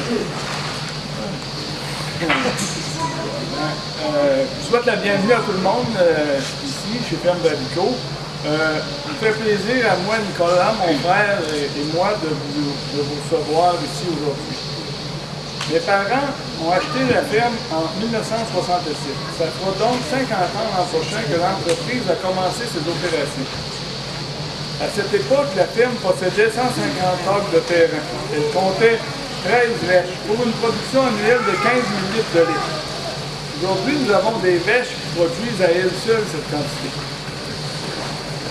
Je souhaite la bienvenue à tout le monde ici, chez Ferme d'Abico. Il me fait plaisir à moi, Nicolas, mon frère et moi de vous recevoir ici aujourd'hui. Mes parents ont acheté la ferme en 1967. Ça fera donc 50 ans l'an prochain que l'entreprise a commencé ses opérations. À cette époque, la ferme possédait 150 acres de terrain. Elle comptait 13 vaches pour une production annuelle de 15 000 litres de lait. Aujourd'hui, nous avons des vaches qui produisent à elles seules cette quantité.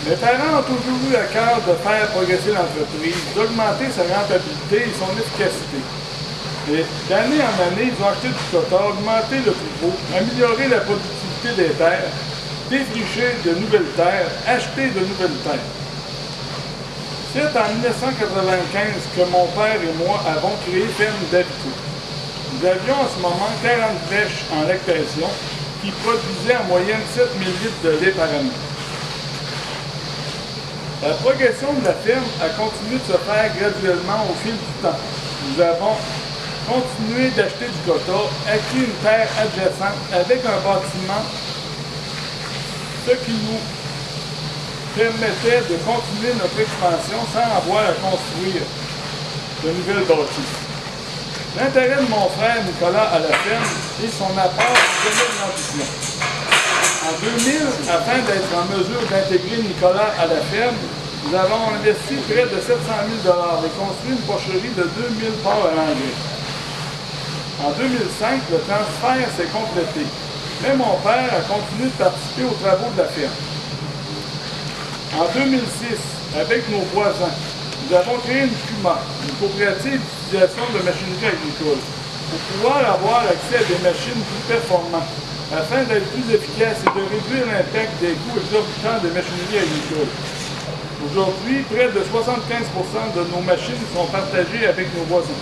Mes parents ont toujours eu à cœur de faire progresser l'entreprise, d'augmenter sa rentabilité et son efficacité. Et d'année en année, ils ont acheté du quota, augmenté le troupeau, amélioré la productivité des terres, défriché de nouvelles terres, acheté de nouvelles terres. C'est en 1995 que mon père et moi avons créé Ferme d'Abico. Nous avions en ce moment 40 vaches en lactation qui produisaient en moyenne 7 000 litres de lait par année. La progression de la ferme a continué de se faire graduellement au fil du temps. Nous avons continué d'acheter du quota, acquis une terre adjacente avec un bâtiment, ce qui nous permettait de continuer notre expansion sans avoir à construire de nouvelles bâtisses. L'intérêt de mon frère Nicolas à la ferme est son apport au domaine de l'ambition. En 2000, afin d'être en mesure d'intégrer Nicolas à la ferme, nous avons investi près de 700 000 et construit une porcherie de 2000 porcs à l'engrais. En 2005, le transfert s'est complété, mais mon père a continué de participer aux travaux de la ferme. En 2006, avec nos voisins, nous avons créé une CUMA, une coopérative d'utilisation de machinerie agricole, pour pouvoir avoir accès à des machines plus performantes, afin d'être plus efficace et de réduire l'impact des coûts exorbitants des machineries agricoles. Aujourd'hui, près de 75% de nos machines sont partagées avec nos voisins.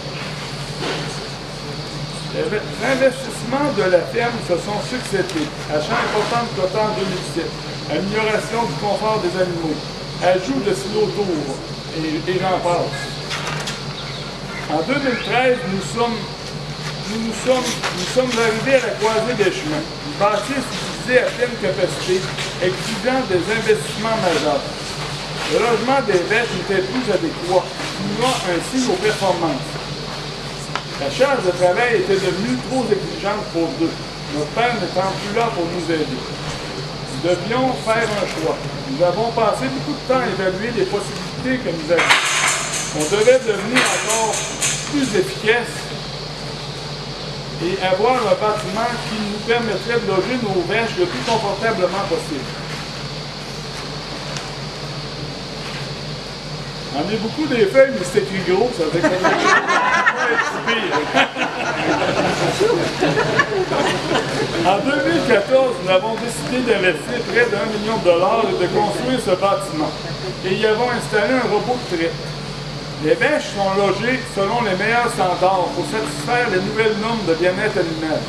Les investissements de la ferme se sont succédés. Achat important de quota en 2007, amélioration du confort des animaux, ajout de silos tours et j'en passe. En 2013, nous sommes arrivés à la croisée des chemins. Une bâtisse utilisée à pleine capacité, exigeant des investissements majeurs. Le logement des vaches n'était plus adéquat, nuisant ainsi aux performances. La charge de travail était devenue trop exigeante pour deux, notre père n'étant plus là pour nous aider. Nous devions faire un choix. Nous avons passé beaucoup de temps à évaluer les possibilités que nous avions. On devait devenir encore plus efficace et avoir un bâtiment qui nous permettrait de loger nos vaches le plus confortablement possible. On a beaucoup des feuilles, mais c'est écrit gros, ça fait comme En 2014, nous avons décidé d'investir près d'1 million de dollars et de construire ce bâtiment. Et y avons installé un robot de traite. Les vaches sont logées selon les meilleurs standards pour satisfaire les nouvelles normes de bien-être animal.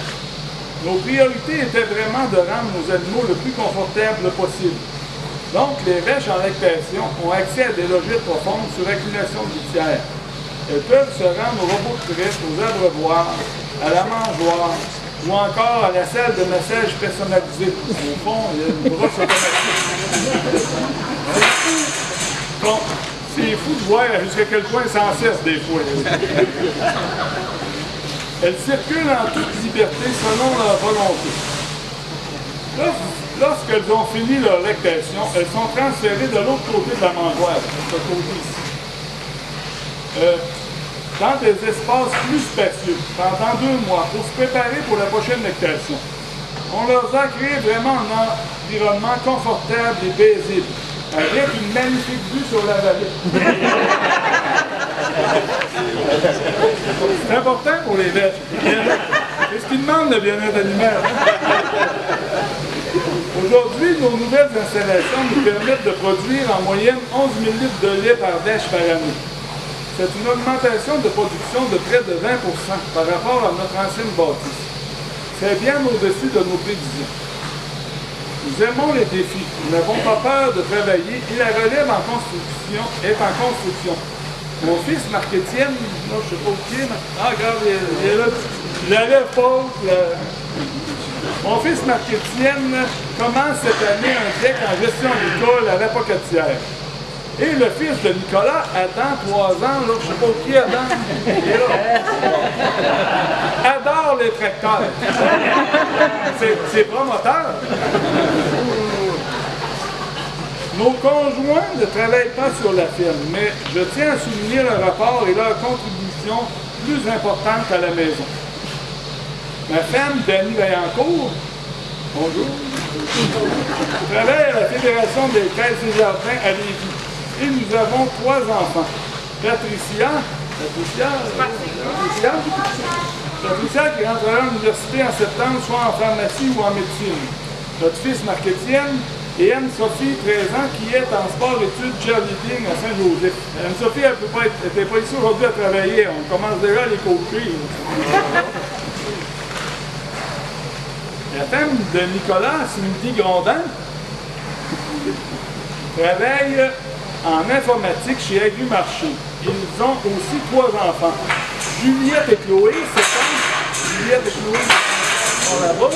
Nos priorités étaient vraiment de rendre nos animaux le plus confortables possible. Donc, les vaches en lactation ont accès à des logettes profondes sur accumulation de litière. Elles peuvent se rendre au robot de traite, aux abreuvoirs, à la mangeoire ou encore à la salle de massage personnalisée. Au fond, il y a une brosse automatique. Bon, c'est fou de voir jusqu'à quel point sans cesse des fois. Elles circulent en toute liberté selon leur volonté. Lorsqu'elles ont fini leur lactation, elles sont transférées de l'autre côté de la mangeoire, ce côté ici, dans des espaces plus spacieux, pendant 2 mois, pour se préparer pour la prochaine lactation. On leur a créé vraiment un environnement confortable et paisible, avec une magnifique vue sur la vallée. C'est important pour les vaches. C'est ce qu'ils demandent, le bien-être animal. Aujourd'hui, nos nouvelles installations nous permettent de produire en moyenne 11 000 litres de lait par vache par année. C'est une augmentation de production de près de 20% par rapport à notre ancienne bâtisse. C'est bien au-dessus de nos prévisions. Nous aimons les défis, nous n'avons pas peur de travailler et la relève en construction est en construction. Mon fils, Marc-Étienne, là, je sais pas où il est. Ah, regarde, il est là. La lèvre pauvre. Mon fils, Marc-Étienne, commence cette année un DEC en gestion d'école à la Pocatière. Et le fils de Nicolas, Adam, 3 ans, là, je sais pas qui Adam, il est là. Adore les tracteurs. C'est promoteur. Nos conjoints ne travaillent pas sur la firme, mais je tiens à souligner leur rapport et leur contribution plus importante à la maison. Ma femme, Dany Vaillancourt, bonjour, travaille à la Fédération des Caisses et Jardins à Lévis. Et nous avons 3 enfants. Patricia qui rentrera à l'université en septembre, soit en pharmacie ou en médecine. Notre fils Marc-Étienne et Anne-Sophie, 13 ans, qui est en sport-études cheerleading à Saint-Joseph. Anne-Sophie, elle n'était pas ici aujourd'hui à travailler. On commence déjà à les coacher. La femme de Nicolas, Cindy Grondin, travaille en informatique chez Agri-Marché. Ils ont aussi 3 enfants. Juliette et Chloé, 7 ans. Juliette et Chloé sont là-bas.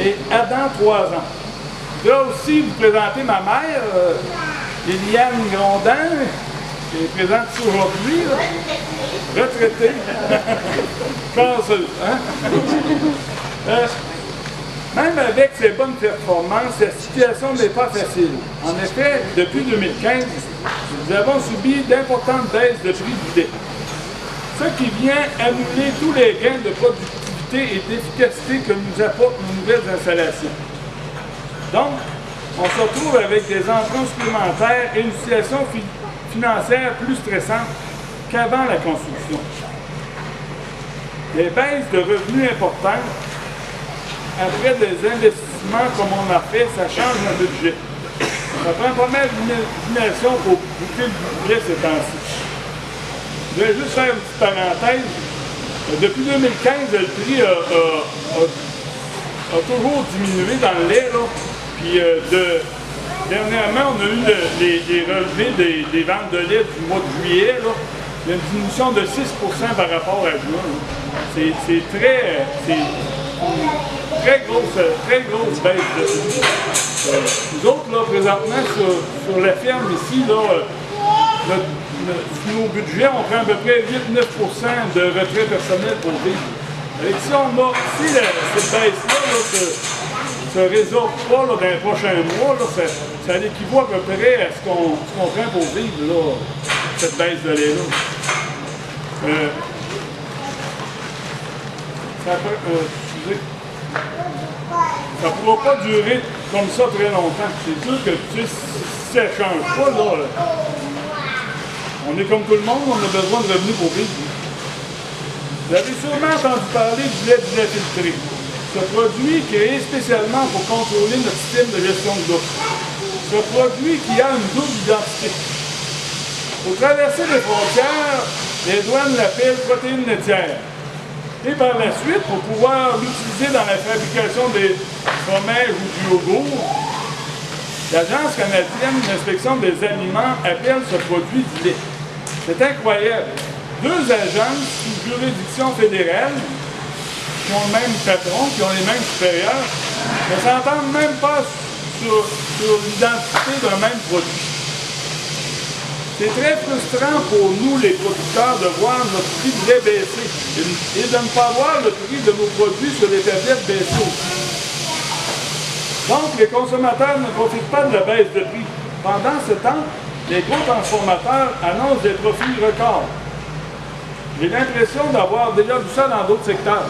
Et Adam, 3 ans. Là aussi, vous présentez ma mère, Liliane Grondin, qui est présente ici aujourd'hui, retraitée, casseuse. Hein? Même avec ses bonnes performances, la situation n'est pas facile. En effet, depuis 2015, nous avons subi d'importantes baisses de prix du lait, ce qui vient annuler tous les gains de productivité et d'efficacité que nous apportent nos nouvelles installations. Donc, on se retrouve avec des emprunts supplémentaires et une situation financière plus stressante qu'avant la construction. Les baisses de revenus importantes, après des investissements comme on a fait, ça change un budget. Ça prend pas mal d'imagination pour boucler le budget ces temps-ci. Je vais juste faire une petite parenthèse. Depuis 2015, le prix a toujours diminué dans le lait. Là. Puis dernièrement, on a eu les relevés des ventes de lait du mois de juillet. Là. Il y a une diminution de 6 par rapport à juin. C'est très grosse baisse de prix. Nous autres, là, présentement, sur la ferme ici, là, nos budgets, on prend à peu près 8-9 de retrait personnel pour vivre. Avec si on a, si cette baisse-là ne se résorbe pas là, dans les prochains mois, là, ça équivaut à peu près à ce qu'on prend pour vivre, là, cette baisse de lait-là. Ça ne pourra pas durer comme ça très longtemps. C'est sûr que si ça ne change pas, là, on est comme tout le monde, on a besoin de revenus pour vivre. Vous avez sûrement entendu parler du lait filtré. Ce produit créé spécialement pour contrôler notre système de gestion de l'eau. Ce produit qui a une double identité. Pour traverser les frontières, les douanes l'appellent protéine laitière. Et par la suite, pour pouvoir l'utiliser dans la fabrication des fromages ou du yogourt, l'Agence canadienne d'inspection des aliments appelle ce produit du lait. C'est incroyable. 2 agences sous juridiction fédérale qui ont le même patron, qui ont les mêmes supérieurs, ne s'entendent même pas sur l'identité d'un même produit. C'est très frustrant pour nous, les producteurs, de voir notre prix de lait baisser et de ne pas voir le prix de nos produits sur les tablettes baisser aussi. Donc, les consommateurs ne profitent pas de la baisse de prix. Pendant ce temps, les gros transformateurs annoncent des profits records. J'ai l'impression d'avoir déjà vu ça dans d'autres secteurs.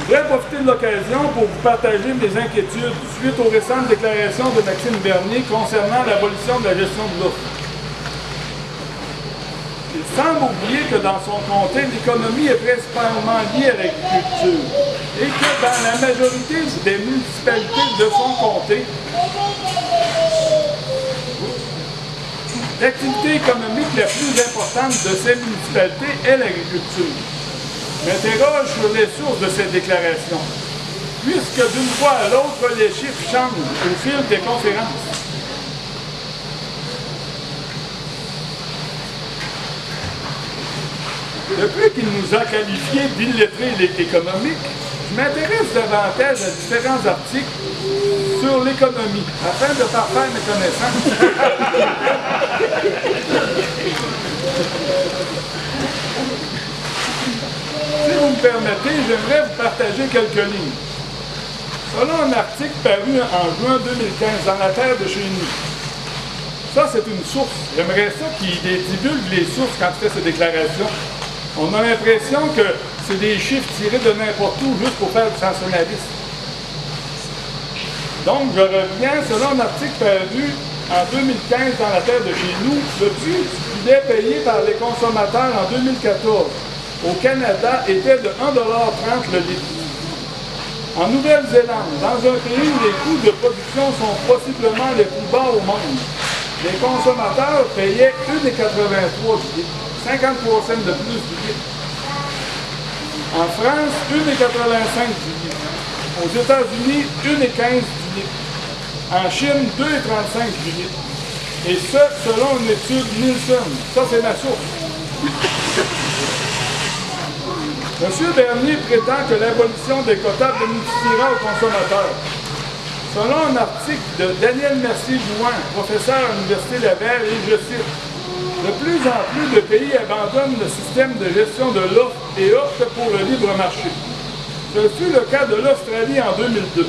Je voudrais profiter de l'occasion pour vous partager mes inquiétudes suite aux récentes déclarations de Maxime Bernier concernant l'abolition de la gestion de l'eau. Il semble oublier que dans son comté, l'économie est principalement liée à l'agriculture et que dans la majorité des municipalités de son comté, l'activité économique la plus importante de ces municipalités est l'agriculture. M'interroge sur les sources de cette déclaration, puisque d'une fois à l'autre, les chiffres changent au fil des conférences. Depuis qu'il nous a qualifiés d'illettrés économiques, je m'intéresse davantage à différents articles sur l'économie, afin de parfaire mes connaissances. Si vous me permettez, j'aimerais vous partager quelques lignes. Selon un article paru en juin 2015 dans la Terre de chez nous, ça c'est une source. J'aimerais ça qu'il divulgue les sources quand il fait ces déclarations. On a l'impression que c'est des chiffres tirés de n'importe où juste pour faire du sensationnalisme. Donc, je reviens, selon un article paru en 2015 dans la Terre de chez nous, le prix du lait payé par les consommateurs en 2014 au Canada était de 1,30 $ le litre. En Nouvelle-Zélande, dans un pays où les coûts de production sont possiblement les plus bas au monde, les consommateurs payaient 1,83 $ du litre, 50 cents de plus du litre. En France, 1,85 $ du litre. Aux États-Unis, 1,15 $ du litre. En Chine, 2,35 $ du litre. Et ce, selon une étude Nielsen. Ça, c'est ma source. M. Bernier prétend que l'abolition des quotas bénéficiera aux consommateurs. Selon un article de Daniel Mercier-Jouan, professeur à l'Université Laval, et je cite, « De plus en plus de pays abandonnent le système de gestion de l'offre et optent pour le libre marché. Ce fut le cas de l'Australie en 2002.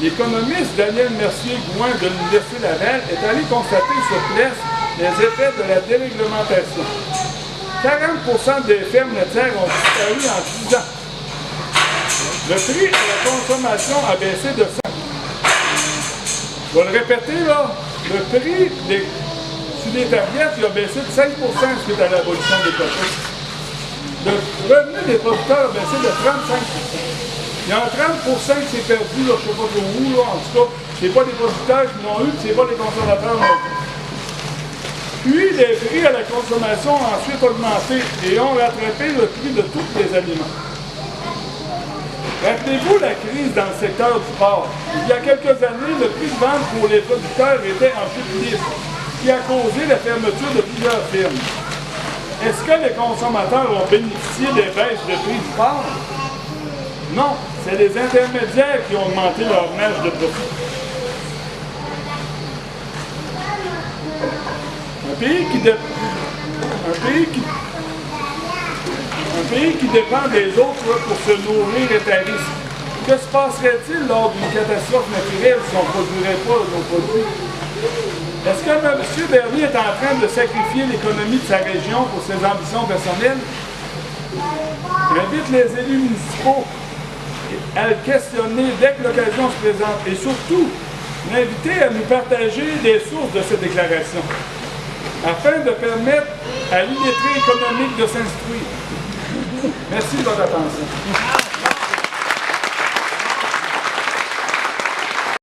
L'économiste Daniel Mercier-Gouin de l'Université Laval est allé constater sur place les effets de la déréglementation. 40 des fermes laitières ont disparu en 10 ans. Le prix à la consommation a baissé de 100. Je vais le répéter là, le prix sur les tablettes a baissé de 5 suite à l'abolition des quotas. Le revenu des producteurs a baissé de 35 %. Il y a un 30 qui s'est perdu, là, je ne sais pas trop où, là, en tout cas, ce n'est pas les producteurs qui l'ont eu, ce n'est pas les consommateurs non plus. Puis, les prix à la consommation ont ensuite augmenté et ont rattrapé le prix de tous les aliments. Rappelez-vous la crise dans le secteur du porc. Il y a quelques années, le prix de vente pour les producteurs était en chute libre, qui a causé la fermeture de plusieurs firmes. Est-ce que les consommateurs ont bénéficié des baisses de prix du porc? Non, c'est les intermédiaires qui ont augmenté leur marge de profit. Un pays qui dépend des autres pour se nourrir est à risque. Que se passerait-il lors d'une catastrophe naturelle si on ne produirait pas nos produits? Est-ce que M. Bernier est en train de sacrifier l'économie de sa région pour ses ambitions personnelles? J'invite les élus municipaux à le questionner dès que l'occasion se présente et surtout l'inviter à nous partager des sources de ces déclarations afin de permettre à l'illettré économique de s'instruire. Merci de votre attention.